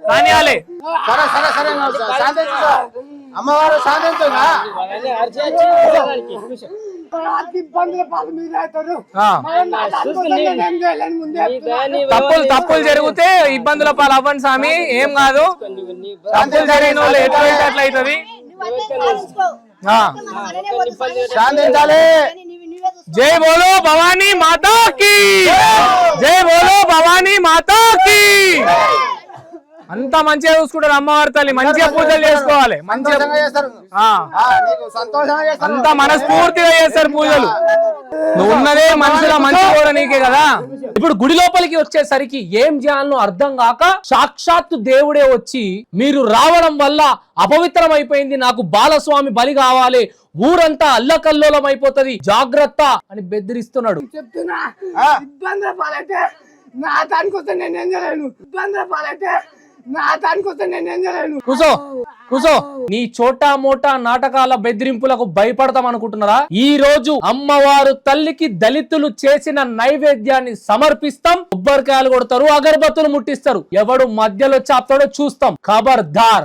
కానియాలే. సరే సరే సరే శాంతించు అమ్మవారు శాంతించుగా. తప్పులు జరిగితే ఇబ్బందుల పాలు అవ్వండి స్వామి, ఏం కాదు. తప్పులు జరిగిన వాళ్ళు ఎట్లయితే అట్లా అవుతుంది. శాంతించాలి. జై బోలో భవానీ మాతాకి, జై బోలో భవానీ మాతాకి. అంతా మంచిగా చూసుకుంటారు అమ్మవారి తల్లి, మంచిగా పూజలు చేసుకోవాలి, మంచిగా అంతా మనస్ఫూర్తిగా చేస్తారు పూజలు. నువ్వు ఉన్నదే మనుషుల మంచి కూడా నీకే కదా. ఇప్పుడు గుడి లోపలికి వచ్చేసరికి ఏం చేయాలనో అర్థం కాక సాక్షాత్తు దేవుడే వచ్చి మీరు రావడం వల్ల అపవిత్రం అయిపోయింది, నాకు బాలస్వామి బలి కావాలి, ఊరంతా అల్లకల్లోలం అయిపోతుంది, జాగ్రత్త అని బెదిరిస్తున్నాడు. చెప్తున్నా ఇబ్బంది పాలైతే నా దానికొస్తే నేనేం చేయలేను. ఇబ్బంది పాలైతే నా దానికొస్తే నేనేం చేయలేను. కూసో కూసో. నీ చోటా మోటా నాటకాల బెదిరింపులకు భయపడతాం అనుకుంటున్నారా? ఈ రోజు అమ్మవారు తల్లికి దళితులు చేసిన నైవేద్యాన్ని సమర్పిస్తాం. కొబ్బరికాయలు కొడతారు, అగరబత్తులు ముట్టిస్తారు. ఎవడు మధ్యలో చాపుతాడో చూస్తాం. ఖబర్దార్.